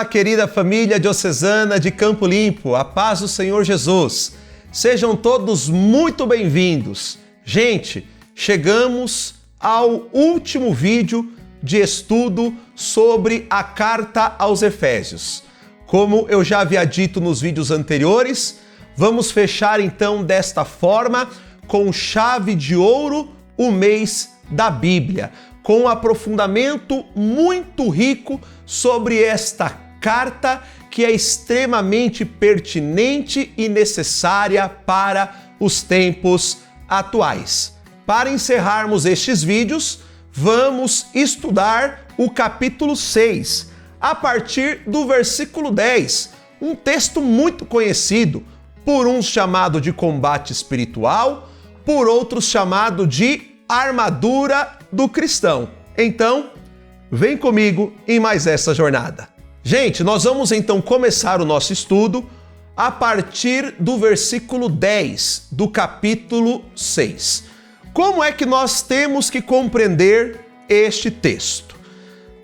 Olá, querida família diocesana de Campo Limpo, a paz do Senhor Jesus. Sejam todos muito bem-vindos. Gente, chegamos ao último vídeo de estudo sobre a carta aos Efésios. Como eu já havia dito nos vídeos anteriores, vamos fechar então desta forma, com chave de ouro, o mês da Bíblia, com um aprofundamento muito rico sobre esta carta que é extremamente pertinente e necessária para os tempos atuais. Para encerrarmos estes vídeos, vamos estudar o capítulo 6, a partir do versículo 10, um texto muito conhecido, por uns chamado de combate espiritual, por outros chamado de armadura do cristão. Então, vem comigo em mais essa jornada. Gente, nós vamos então começar o nosso estudo a partir do versículo 10 do capítulo 6. Como é que nós temos que compreender este texto?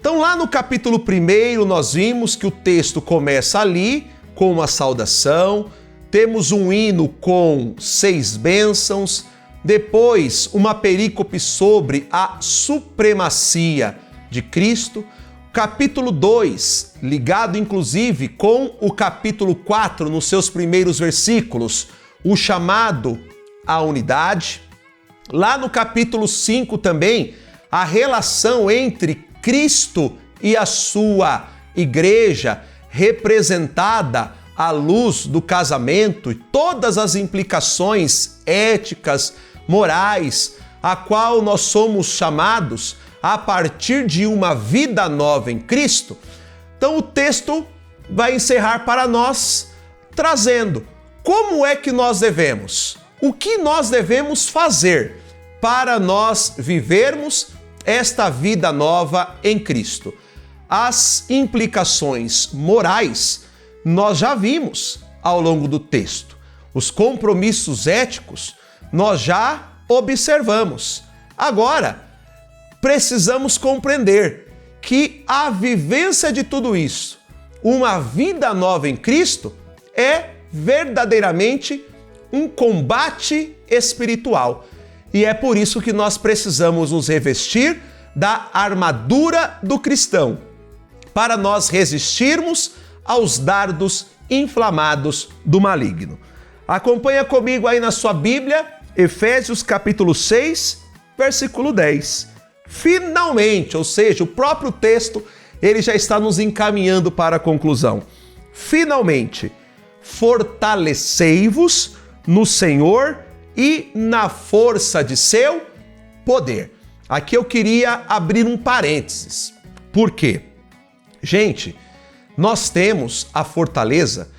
Então, lá no capítulo 1, nós vimos que o texto começa ali com uma saudação, temos um hino com 6 bênçãos, depois uma perícope sobre a supremacia de Cristo, capítulo 2, ligado inclusive com o capítulo 4, nos seus primeiros versículos, o chamado à unidade. Lá no capítulo 5 também, a relação entre Cristo e a sua igreja, representada à luz do casamento e todas as implicações éticas, morais, a qual nós somos chamados a partir de uma vida nova em Cristo. Então o texto vai encerrar para nós trazendo como é que nós devemos, o que nós devemos fazer para nós vivermos esta vida nova em Cristo. As implicações morais nós já vimos ao longo do texto. Os compromissos éticos nós já observamos. Agora, precisamos compreender que a vivência de tudo isso, uma vida nova em Cristo, é verdadeiramente um combate espiritual. E é por isso que nós precisamos nos revestir da armadura do cristão, para nós resistirmos aos dardos inflamados do maligno. Acompanha comigo aí na sua Bíblia, Efésios capítulo 6, versículo 10. Finalmente, ou seja, o próprio texto, ele já está nos encaminhando para a conclusão. Finalmente, fortalecei-vos no Senhor e na força de seu poder. Aqui eu queria abrir um parênteses. Por quê? Gente, nós temos a fortaleza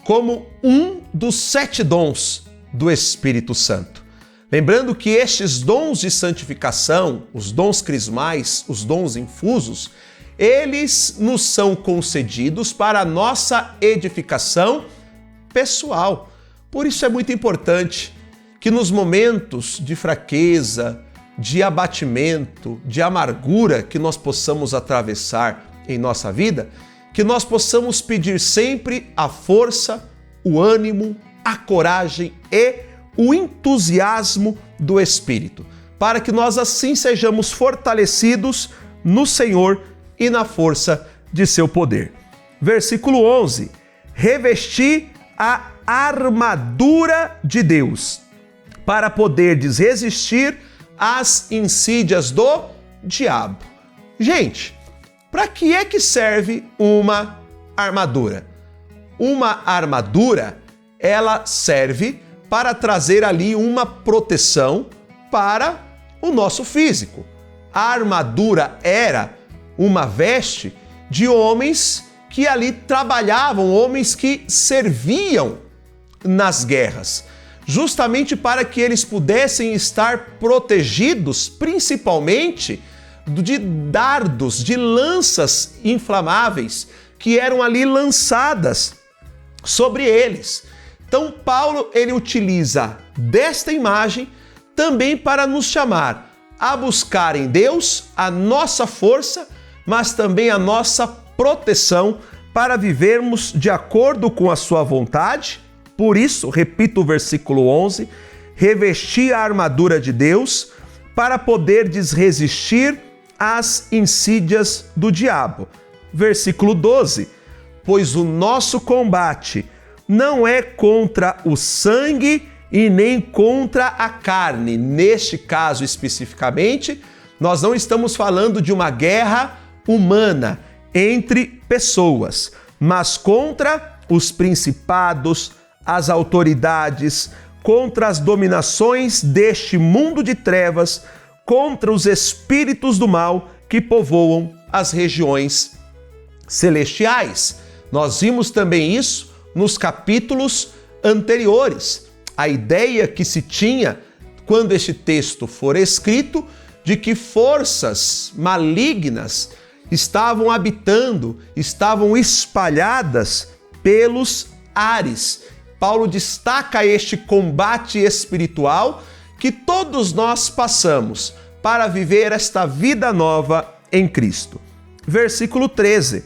como um dos 7 dons do Espírito Santo. Lembrando que estes dons de santificação, os dons crismais, os dons infusos, eles nos são concedidos para a nossa edificação pessoal. Por isso é muito importante que nos momentos de fraqueza, de abatimento, de amargura que nós possamos atravessar em nossa vida, que nós possamos pedir sempre a força, o ânimo, a coragem e o entusiasmo do Espírito, para que nós assim sejamos fortalecidos no Senhor e na força de seu poder. Versículo 11. Revesti a armadura de Deus, para poderdes resistir às insídias do diabo. Gente, para que é que serve uma armadura? Uma armadura, ela serve para trazer ali uma proteção para o nosso físico. A armadura era uma veste de homens que ali trabalhavam, homens que serviam nas guerras, justamente para que eles pudessem estar protegidos, principalmente de dardos, de lanças inflamáveis que eram ali lançadas sobre eles. Então Paulo, ele utiliza desta imagem também para nos chamar a buscar em Deus a nossa força, mas também a nossa proteção para vivermos de acordo com a sua vontade. Por isso, repito o versículo 11, revestir a armadura de Deus para poderdes resistir às insídias do diabo. Versículo 12, pois o nosso combate não é contra o sangue e nem contra a carne. Neste caso especificamente, nós não estamos falando de uma guerra humana entre pessoas, mas contra os principados, as autoridades, contra as dominações deste mundo de trevas, contra os espíritos do mal que povoam as regiões celestiais. Nós vimos também isso nos capítulos anteriores. A ideia que se tinha, quando este texto for escrito, de que forças malignas estavam habitando, estavam espalhadas pelos ares. Paulo destaca este combate espiritual que todos nós passamos para viver esta vida nova em Cristo. Versículo 13.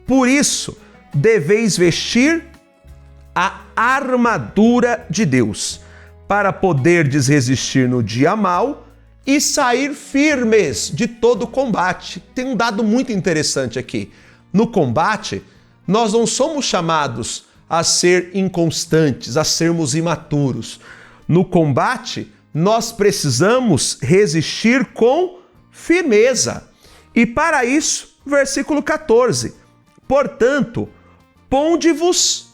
Por isso, deveis vestir a armadura de Deus, para poderdes resistir no dia mau e sair firmes de todo combate. Tem um dado muito interessante aqui. No combate, nós não somos chamados a ser inconstantes, a sermos imaturos. No combate, nós precisamos resistir com firmeza. E para isso, versículo 14, portanto, ponde-vos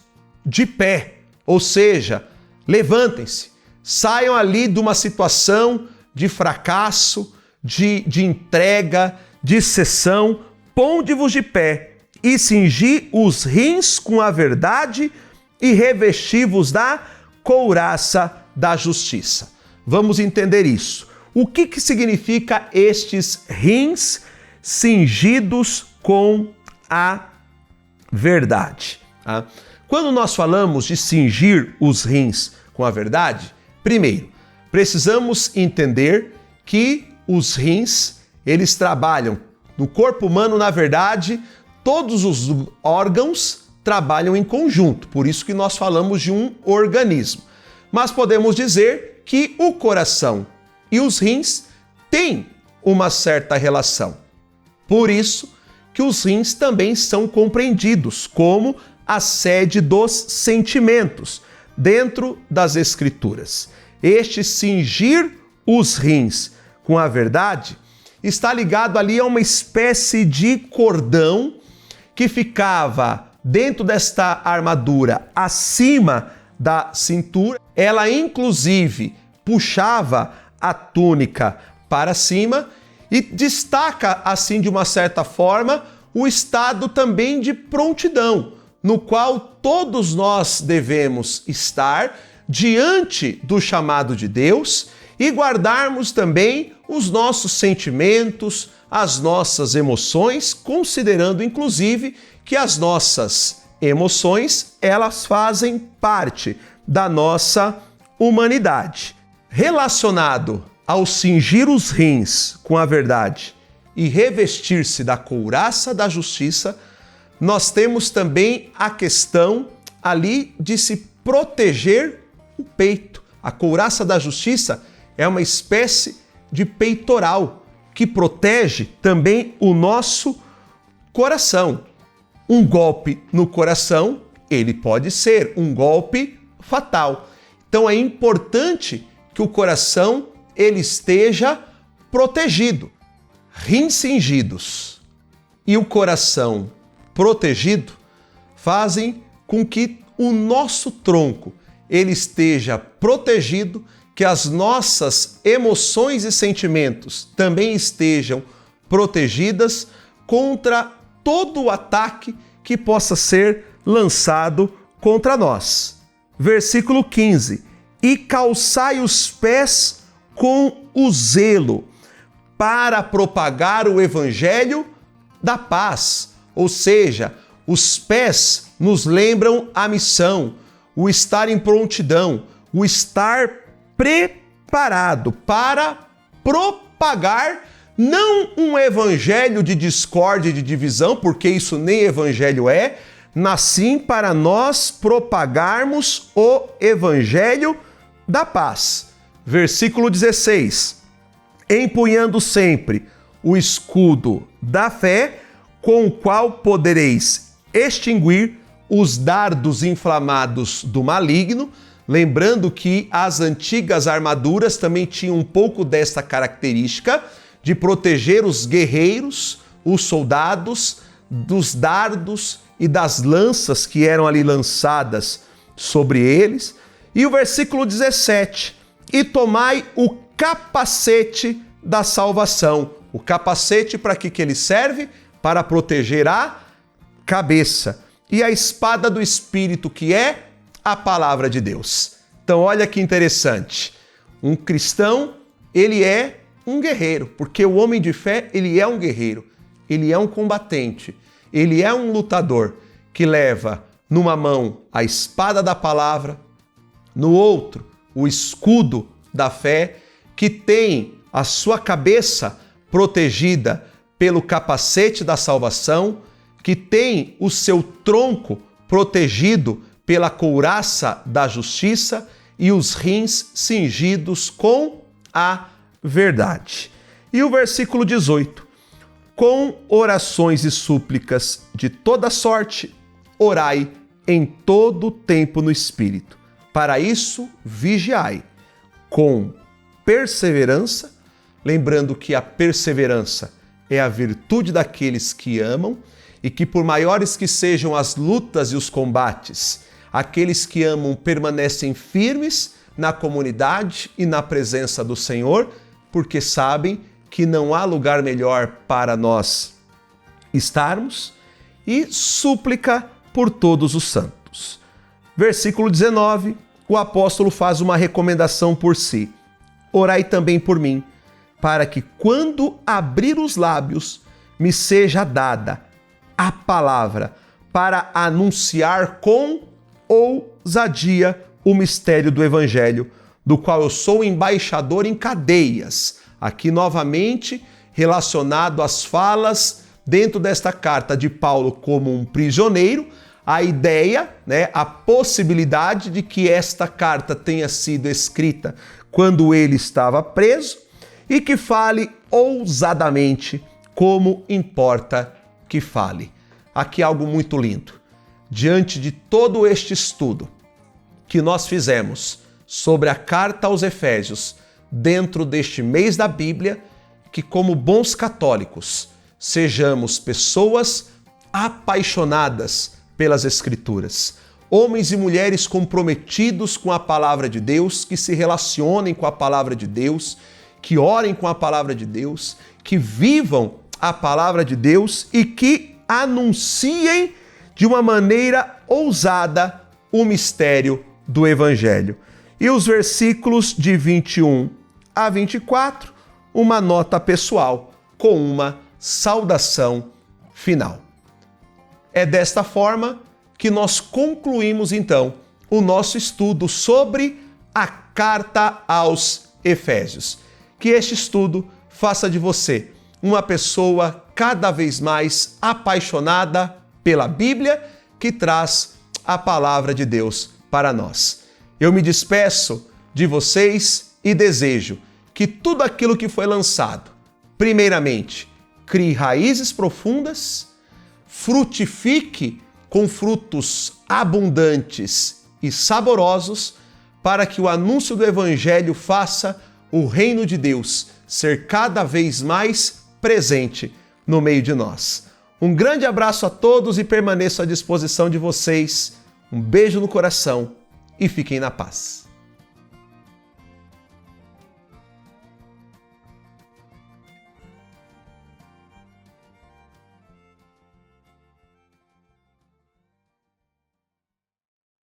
de pé, ou seja, levantem-se, saiam ali de uma situação de fracasso, de entrega, de cessão, ponde-vos de pé e cingi os rins com a verdade e revesti-vos da couraça da justiça. Vamos entender isso. O que significa estes rins cingidos com a verdade? Quando nós falamos de cingir os rins com a verdade, primeiro, precisamos entender que os rins, eles trabalham no corpo humano, na verdade, todos os órgãos trabalham em conjunto, por isso que nós falamos de um organismo. Mas podemos dizer que o coração e os rins têm uma certa relação. Por isso que os rins também são compreendidos como a sede dos sentimentos dentro das Escrituras. Este cingir os rins com a verdade está ligado ali a uma espécie de cordão que ficava dentro desta armadura acima da cintura. Ela inclusive puxava a túnica para cima e destaca assim de uma certa forma o estado também de prontidão, no qual todos nós devemos estar diante do chamado de Deus e guardarmos também os nossos sentimentos, as nossas emoções, considerando inclusive que as nossas emoções, elas fazem parte da nossa humanidade. Relacionado ao cingir os rins com a verdade e revestir-se da couraça da justiça, nós temos também a questão ali de se proteger o peito. A couraça da justiça é uma espécie de peitoral que protege também o nosso coração. Um golpe no coração, ele pode ser um golpe fatal. Então é importante que o coração ele esteja protegido. Rins cingidos e o coração protegido fazem com que o nosso tronco ele esteja protegido, que as nossas emoções e sentimentos também estejam protegidas contra todo o ataque que possa ser lançado contra nós. Versículo 15. E calçai os pés com o zelo para propagar o evangelho da paz. Ou seja, os pés nos lembram a missão, o estar em prontidão, o estar preparado para propagar não um evangelho de discórdia e de divisão, porque isso nem evangelho é, nasci para nós propagarmos o evangelho da paz. Versículo 16. Empunhando sempre o escudo da fé, com o qual podereis extinguir os dardos inflamados do maligno. Lembrando que as antigas armaduras também tinham um pouco desta característica de proteger os guerreiros, os soldados, dos dardos e das lanças que eram ali lançadas sobre eles. E o versículo 17: e tomai o capacete da salvação. O capacete, para que ele serve? Para proteger a cabeça. E a espada do Espírito, que é a palavra de Deus. Então olha que interessante. Um cristão, ele é um guerreiro, porque o homem de fé, ele é um guerreiro, ele é um combatente, ele é um lutador que leva numa mão a espada da palavra, no outro o escudo da fé, que tem a sua cabeça protegida pelo capacete da salvação, que tem o seu tronco protegido pela couraça da justiça e os rins cingidos com a verdade. E o versículo 18: com orações e súplicas de toda sorte, orai em todo o tempo no Espírito. Para isso, vigiai com perseverança, lembrando que a perseverança é a virtude daqueles que amam e que, por maiores que sejam as lutas e os combates, aqueles que amam permanecem firmes na comunidade e na presença do Senhor, porque sabem que não há lugar melhor para nós estarmos, e súplica por todos os santos. Versículo 19, o apóstolo faz uma recomendação por si. Orai também por mim, para que quando abrir os lábios me seja dada a palavra para anunciar com ousadia o mistério do Evangelho, do qual eu sou embaixador em cadeias. Aqui novamente relacionado às falas dentro desta carta de Paulo como um prisioneiro, a ideia, a possibilidade de que esta carta tenha sido escrita quando ele estava preso e que fale ousadamente como importa que fale. Aqui algo muito lindo. Diante de todo este estudo que nós fizemos sobre a carta aos Efésios dentro deste mês da Bíblia, que como bons católicos sejamos pessoas apaixonadas pelas Escrituras, homens e mulheres comprometidos com a palavra de Deus, que se relacionem com a palavra de Deus, que orem com a palavra de Deus, que vivam a palavra de Deus e que anunciem de uma maneira ousada o mistério do Evangelho. E os versículos de 21 a 24, uma nota pessoal com uma saudação final. É desta forma que nós concluímos então o nosso estudo sobre a carta aos Efésios. Que este estudo faça de você uma pessoa cada vez mais apaixonada pela Bíblia, que traz a palavra de Deus para nós. Eu me despeço de vocês e desejo que tudo aquilo que foi lançado, primeiramente, crie raízes profundas, frutifique com frutos abundantes e saborosos, para que o anúncio do Evangelho faça o reino de Deus ser cada vez mais presente no meio de nós. Um grande abraço a todos e permaneço à disposição de vocês. Um beijo no coração e fiquem na paz.